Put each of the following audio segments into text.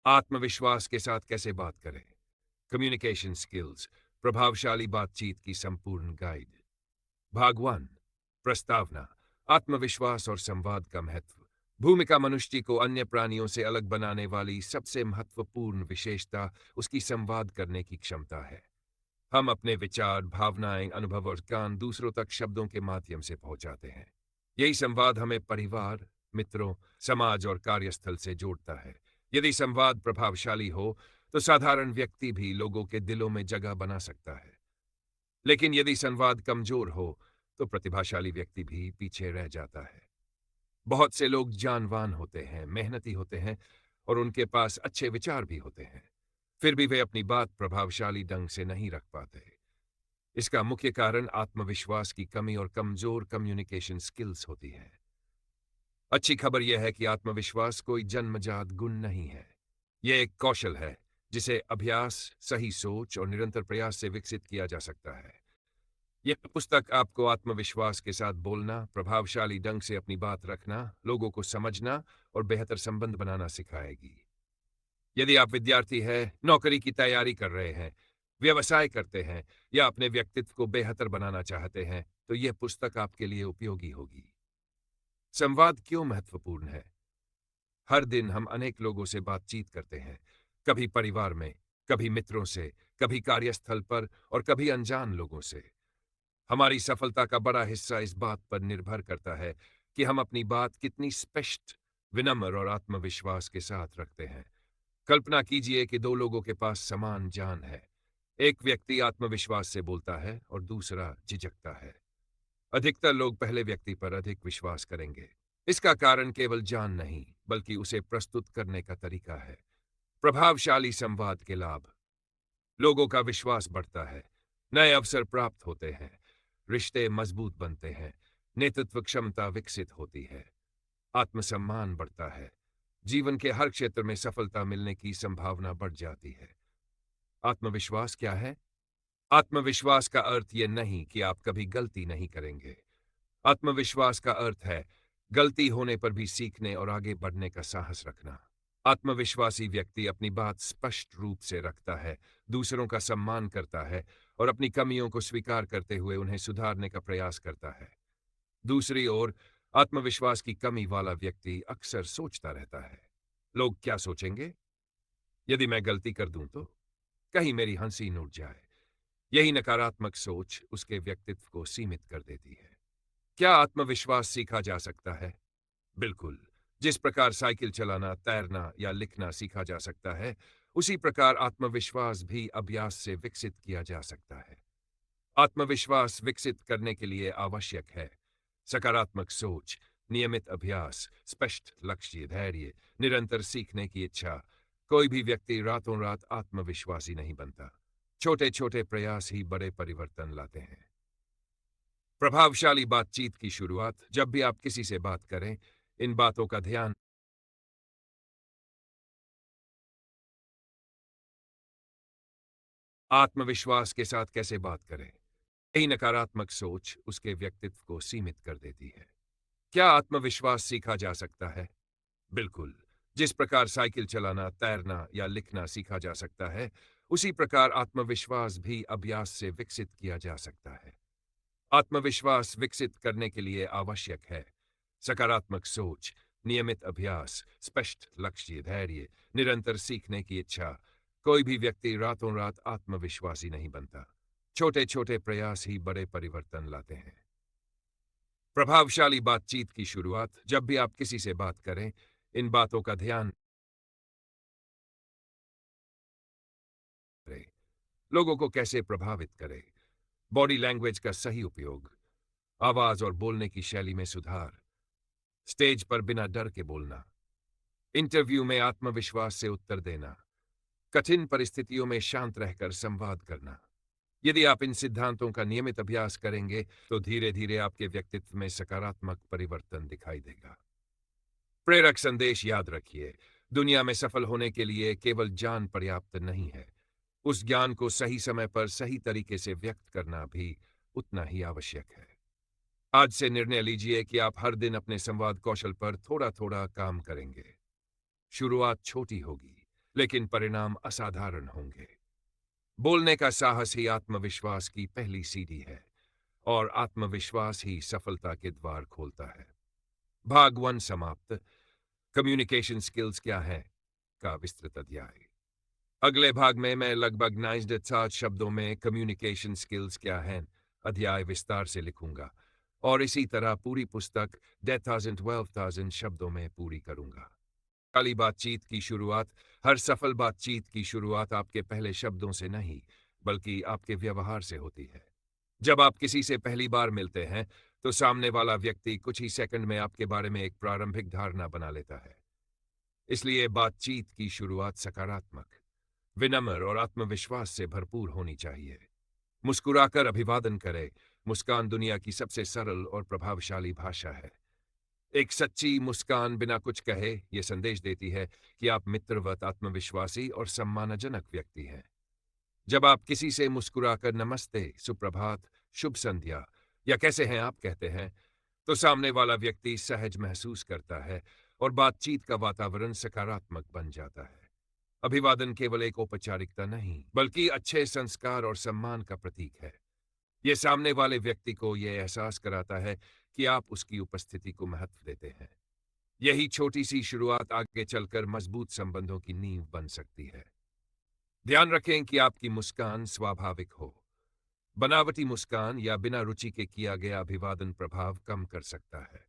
आत्मविश्वास के साथ कैसे बात करें? कम्युनिकेशन स्किल्स, प्रभावशाली बातचीत की संपूर्ण गाइड। भाग 1। प्रस्तावना, आत्मविश्वास और संवाद का महत्व। भूमिका मनुष्य को अन्य प्राणियों से अलग बनाने वाली सबसे महत्वपूर्ण विशेषता उसकी संवाद करने की क्षमता है। हम अपने विचार, भावनाएं, अनुभव और ज्ञान दूसरों तक शब्दों के माध्यम से पहुंचाते हैं। यही संवाद हमें परिवार, मित्रों, समाज और कार्यस्थल से जोड़ता है। यदि संवाद प्रभावशाली हो तो साधारण व्यक्ति भी लोगों के दिलों में जगह बना सकता है। लेकिन यदि संवाद कमजोर हो तो प्रतिभाशाली व्यक्ति भी पीछे रह जाता है। बहुत से लोग जानवान होते हैं, मेहनती होते हैं और उनके पास अच्छे विचार भी होते हैं, फिर भी वे अपनी बात प्रभावशाली ढंग से नहीं रख पाते। इसका मुख्य कारण आत्मविश्वास की कमी और कमजोर कम्युनिकेशन स्किल्स होती है। अच्छी खबर यह है कि आत्मविश्वास कोई जन्मजात गुण नहीं है। यह एक कौशल है जिसे अभ्यास, सही सोच और निरंतर प्रयास से विकसित किया जा सकता है। यह पुस्तक आपको आत्मविश्वास के साथ बोलना, प्रभावशाली ढंग से अपनी बात रखना, लोगों को समझना और बेहतर संबंध बनाना सिखाएगी। यदि आप विद्यार्थी हैं, नौकरी की तैयारी कर रहे हैं, व्यवसाय करते हैं या अपने व्यक्तित्व को बेहतर बनाना चाहते हैं, तो यह पुस्तक आपके लिए उपयोगी होगी। संवाद क्यों महत्वपूर्ण है? हर दिन हम अनेक लोगों से बातचीत करते हैं, कभी परिवार में, कभी मित्रों से, कभी कार्यस्थल पर और कभी अनजान लोगों से। हमारी सफलता का बड़ा हिस्सा इस बात पर निर्भर करता है कि हम अपनी बात कितनी स्पष्ट, विनम्र और आत्मविश्वास के साथ रखते हैं। कल्पना कीजिए कि दो लोगों के पास समान जान है। एक व्यक्ति आत्मविश्वास से बोलता है और दूसरा झिझकता है। अधिकतर लोग पहले व्यक्ति पर अधिक विश्वास करेंगे। इसका कारण केवल जान नहीं, बल्कि उसे प्रस्तुत करने का तरीका है। प्रभावशाली संवाद के लाभ। लोगों का विश्वास बढ़ता है, नए अवसर प्राप्त होते हैं, रिश्ते मजबूत बनते हैं, नेतृत्व क्षमता विकसित होती है, आत्मसम्मान बढ़ता है, जीवन के हर क्षेत्र में सफलता मिलने की संभावना बढ़ जाती है। आत्मविश्वास क्या है? आत्मविश्वास का अर्थ यह नहीं कि आप कभी गलती नहीं करेंगे। आत्मविश्वास का अर्थ है गलती होने पर भी सीखने और आगे बढ़ने का साहस रखना। आत्मविश्वासी व्यक्ति अपनी बात स्पष्ट रूप से रखता है, दूसरों का सम्मान करता है और अपनी कमियों को स्वीकार करते हुए उन्हें सुधारने का प्रयास करता है। दूसरी ओर, आत्मविश्वास की कमी वाला व्यक्ति अक्सर सोचता रहता है, लोग क्या सोचेंगे? यदि मैं गलती कर दूं तो? कहीं मेरी हंसी न उड़ जाए। यही नकारात्मक सोच उसके व्यक्तित्व को सीमित कर देती है। क्या आत्मविश्वास सीखा जा सकता है? बिल्कुल। जिस प्रकार साइकिल चलाना, तैरना या लिखना सीखा जा सकता है, उसी प्रकार आत्मविश्वास भी अभ्यास से विकसित किया जा सकता है। आत्मविश्वास विकसित करने के लिए आवश्यक है सकारात्मक सोच, नियमित अभ्यास, स्पष्ट लक्ष्य, धैर्य, निरंतर सीखने की इच्छा। कोई भी व्यक्ति रातों रात आत्मविश्वासी नहीं बनता। छोटे छोटे प्रयास ही बड़े परिवर्तन लाते हैं। प्रभावशाली बातचीत की शुरुआत। जब भी आप किसी से बात करें, इन बातों का ध्यान आत्मविश्वास के साथ कैसे बात करें। यही नकारात्मक सोच उसके व्यक्तित्व को सीमित कर देती है। क्या आत्मविश्वास सीखा जा सकता है? बिल्कुल। जिस प्रकार साइकिल चलाना, तैरना या लिखना सीखा जा सकता है, उसी प्रकार आत्मविश्वास भी अभ्यास से विकसित किया जा सकता है। आत्मविश्वास विकसित करने के लिए आवश्यक है सकारात्मक सोच, नियमित अभ्यास, स्पष्ट लक्ष्य, धैर्य, निरंतर सीखने की इच्छा। कोई भी व्यक्ति रातों रात आत्मविश्वासी नहीं बनता। छोटे छोटे प्रयास ही बड़े परिवर्तन लाते हैं। प्रभावशाली बातचीत की शुरुआत। जब भी आप किसी से बात करें, इन बातों का ध्यान करें। लोगों को कैसे प्रभावित करें। बॉडी लैंग्वेज का सही उपयोग, आवाज और बोलने की शैली में सुधार, स्टेज पर बिना डर के बोलना, इंटरव्यू में आत्मविश्वास से उत्तर देना, कठिन परिस्थितियों में शांत रहकर संवाद करना। यदि आप इन सिद्धांतों का नियमित अभ्यास करेंगे तो धीरे धीरे आपके व्यक्तित्व में सकारात्मक परिवर्तन दिखाई देगा। प्रेरक संदेश याद रखिए, दुनिया में सफल होने के लिए केवल ज्ञान पर्याप्त नहीं है, उस ज्ञान को सही समय पर सही तरीके से व्यक्त करना भी उतना ही आवश्यक है। आज से निर्णय लीजिए कि आप हर दिन अपने संवाद कौशल पर थोड़ा थोड़ा काम करेंगे। शुरुआत छोटी होगी, लेकिन परिणाम असाधारण होंगे। बोलने का साहस ही आत्मविश्वास की पहली सीढ़ी है और आत्मविश्वास ही सफलता के द्वार खोलता है। भाग 1 समाप्त। कम्युनिकेशन स्किल्स क्या है का विस्तृत अध्याय। अगले भाग में मैं लगभग 9 शब्दों में कम्युनिकेशन स्किल्स क्या है अध्याय विस्तार से लिखूंगा और इसी तरह पूरी पुस्तक 10,000 शब्दों में पूरी करूंगा। खाली बातचीत की शुरुआत, हर सफल बातचीत की शुरुआत आपके पहले शब्दों से नहीं, बल्कि आपके व्यवहार से होती है। जब आप किसी से पहली बार मिलते हैं, तो सामने वाला व्यक्ति कुछ ही सेकंड में आपके बारे में एक प्रारंभिक धारणा बना लेता है। इसलिए बातचीत की शुरुआत सकारात्मक, विनम्र और आत्मविश्वास से भरपूर होनी चाहिए। मुस्कुराकर अभिवादन करें। मुस्कान दुनिया की सबसे सरल और प्रभावशाली भाषा है। एक सच्ची मुस्कान बिना कुछ कहे ये संदेश देती है कि आप मित्रवत, आत्मविश्वासी और सम्मानजनक व्यक्ति हैं। जब आप किसी से मुस्कुराकर नमस्ते, सुप्रभात, शुभ संध्या या कैसे हैं आप कहते हैं, तो सामने वाला व्यक्ति सहज महसूस करता है और बातचीत का वातावरण सकारात्मक बन जाता है। अभिवादन केवल एक औपचारिकता नहीं, बल्कि अच्छे संस्कार और सम्मान का प्रतीक है। यह सामने वाले व्यक्ति को यह एहसास कराता है कि आप उसकी उपस्थिति को महत्व देते हैं। यही छोटी सी शुरुआत आगे चलकर मजबूत संबंधों की नींव बन सकती है। ध्यान रखें कि आपकी मुस्कान स्वाभाविक हो। बनावटी मुस्कान या बिना रुचि के किया गया अभिवादन प्रभाव कम कर सकता है।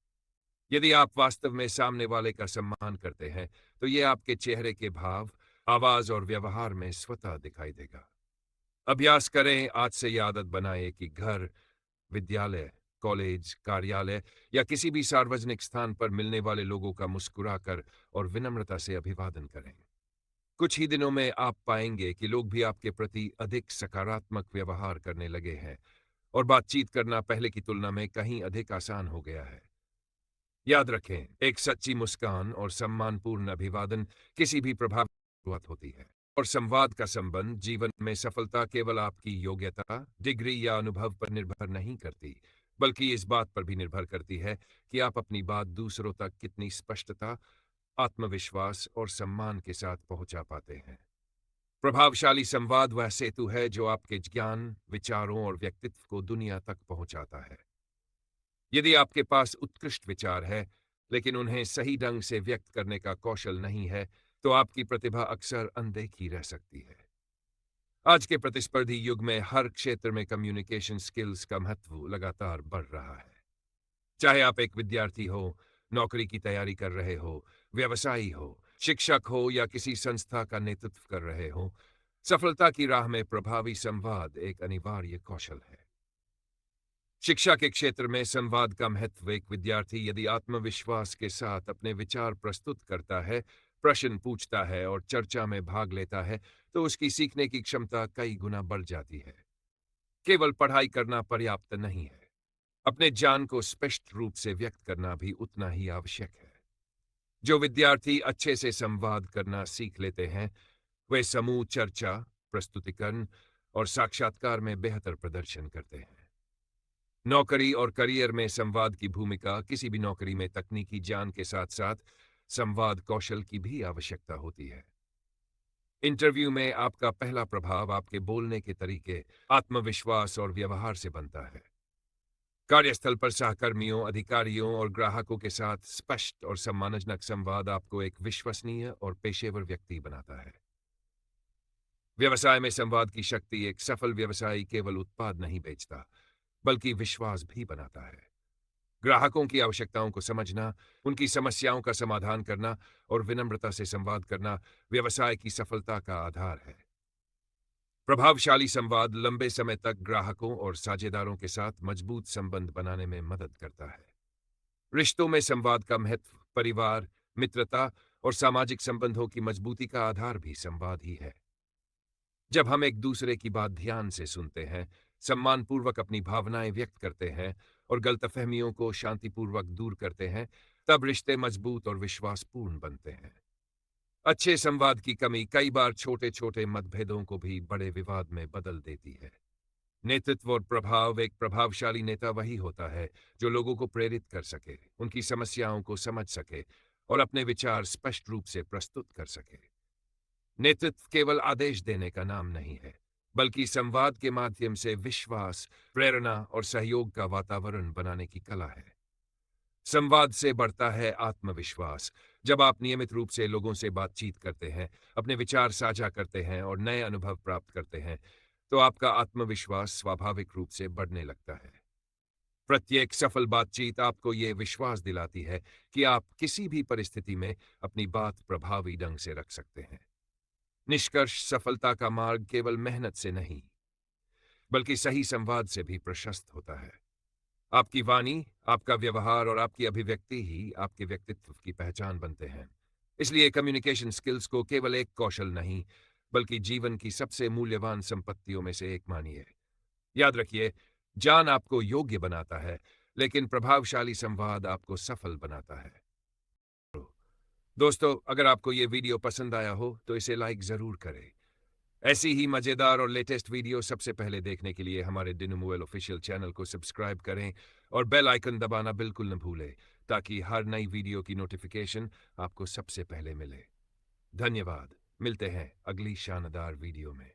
यदि आप वास्तव में सामने वाले का सम्मान करते हैं, तो यह आपके चेहरे के भाव, आवाज और व्यवहार में स्वतः दिखाई देगा। अभ्यास करें, आज से यह आदत बनाएं कि घर, विद्यालय, कॉलेज, कार्यालय या किसी भी सार्वजनिक स्थान पर मिलने वाले लोगों का मुस्कुराकर और विनम्रता से अभिवादन करें। कुछ ही दिनों में आप पाएंगे कि लोग भी आपके प्रति अधिक सकारात्मक व्यवहार करने लगे हैं और बातचीत करना पहले की तुलना में कहीं अधिक आसान हो गया है। याद रखें, एक सच्ची मुस्कान और सम्मानपूर्ण अभिवादन किसी भी प्रभाव की शुरुआत होती है और संवाद का संबंध जीवन में सफलता केवल आपकी योग्यता, डिग्री या अनुभव पर निर्भर नहीं करती, बल्कि इस बात पर भी निर्भर करती है कि आप अपनी बात दूसरों तक कितनी स्पष्टता, आत्मविश्वास और सम्मान के साथ पहुंचा पाते हैं। प्रभावशाली संवाद वह सेतु है जो आपके ज्ञान, विचारों और व्यक्तित्व को दुनिया तक पहुंचाता है। यदि आपके पास उत्कृष्ट विचार है, लेकिन उन्हें सही ढंग से व्यक्त करने का कौशल नहीं है, तो आपकी प्रतिभा अक्सर अनदेखी रह सकती है। आज के प्रतिस्पर्धी युग में हर क्षेत्र में कम्युनिकेशन स्किल्स का महत्व लगातार बढ़ रहा है। चाहे आप एक विद्यार्थी हो, नौकरी की तैयारी कर रहे हो, व्यवसायी हो, शिक्षक हो या किसी संस्था का नेतृत्व कर रहे हो, सफलता की राह में प्रभावी संवाद एक अनिवार्य कौशल है। शिक्षा के क्षेत्र में संवाद का महत्व। एक विद्यार्थी यदि आत्मविश्वास के साथ अपने विचार प्रस्तुत करता है, प्रश्न पूछता है और चर्चा में भाग लेता है, तो उसकी सीखने की क्षमता कई गुना बढ़ जाती है। केवल पढ़ाई करना पर्याप्त नहीं है। अपने ज्ञान को स्पष्ट रूप से व्यक्त करना भी उतना ही आवश्यक है। जो विद्यार्थी अच्छे से संवाद करना सीख लेते हैं, वे समूह चर्चा, प्रस्तुतिकरण और साक्षात्कार में बेहतर प्रदर्शन करते हैं। नौकरी और करियर में संवाद की भूमिका। किसी भी नौकरी में तकनीकी ज्ञान के साथ साथ संवाद कौशल की भी आवश्यकता होती है। इंटरव्यू में आपका पहला प्रभाव आपके बोलने के तरीके, आत्मविश्वास और व्यवहार से बनता है। कार्यस्थल पर सहकर्मियों, अधिकारियों और ग्राहकों के साथ स्पष्ट और सम्मानजनक संवाद आपको एक विश्वसनीय और पेशेवर व्यक्ति बनाता है। व्यवसाय में संवाद की शक्ति। एक सफल व्यवसायी केवल उत्पाद नहीं बेचता, बल्कि विश्वास भी बनाता है। ग्राहकों की आवश्यकताओं को समझना, उनकी समस्याओं का समाधान करना और विनम्रता से संवाद करना व्यवसाय की सफलता का आधार है। प्रभावशाली संवाद लंबे समय तक ग्राहकों और साझेदारों के साथ मजबूत संबंध बनाने में मदद करता है। रिश्तों में संवाद का महत्व। परिवार, मित्रता और सामाजिक संबंधों की मजबूती का आधार भी संवाद ही है। जब हम एक दूसरे की बात ध्यान से सुनते हैं, सम्मानपूर्वक अपनी भावनाएं व्यक्त करते हैं और गलतफहमियों को शांतिपूर्वक दूर करते हैं, तब रिश्ते मजबूत और विश्वासपूर्ण बनते हैं। अच्छे संवाद की कमी कई बार छोटे छोटे मतभेदों को भी बड़े विवाद में बदल देती है। नेतृत्व और प्रभाव। एक प्रभावशाली नेता वही होता है जो लोगों को प्रेरित कर सके, उनकी समस्याओं को समझ सके और अपने विचार स्पष्ट रूप से प्रस्तुत कर सके। नेतृत्व केवल आदेश देने का नाम नहीं है, बल्कि संवाद के माध्यम से विश्वास, प्रेरणा और सहयोग का वातावरण बनाने की कला है। संवाद से बढ़ता है आत्मविश्वास। जब आप नियमित रूप से लोगों से बातचीत करते हैं, अपने विचार साझा करते हैं और नए अनुभव प्राप्त करते हैं, तो आपका आत्मविश्वास स्वाभाविक रूप से बढ़ने लगता है। प्रत्येक सफल बातचीत आपको ये विश्वास दिलाती है कि आप किसी भी परिस्थिति में अपनी बात प्रभावी ढंग से रख सकते हैं। निष्कर्ष, सफलता का मार्ग केवल मेहनत से नहीं, बल्कि सही संवाद से भी प्रशस्त होता है। आपकी वाणी, आपका व्यवहार और आपकी अभिव्यक्ति ही आपके व्यक्तित्व की पहचान बनते हैं। इसलिए कम्युनिकेशन स्किल्स को केवल एक कौशल नहीं, बल्कि जीवन की सबसे मूल्यवान संपत्तियों में से एक मानिए। याद रखिए, ज्ञान आपको योग्य बनाता है, लेकिन प्रभावशाली संवाद आपको सफल बनाता है। दोस्तों, अगर आपको ये वीडियो पसंद आया हो, तो इसे लाइक जरूर करें। ऐसी ही मजेदार और लेटेस्ट वीडियो सबसे पहले देखने के लिए हमारे डिनोमोबाइल ऑफिशियल चैनल को सब्सक्राइब करें और बेल आइकन दबाना बिल्कुल न भूलें, ताकि हर नई वीडियो की नोटिफिकेशन आपको सबसे पहले मिले। धन्यवाद। मिलते हैं अगली शानदार वीडियो में।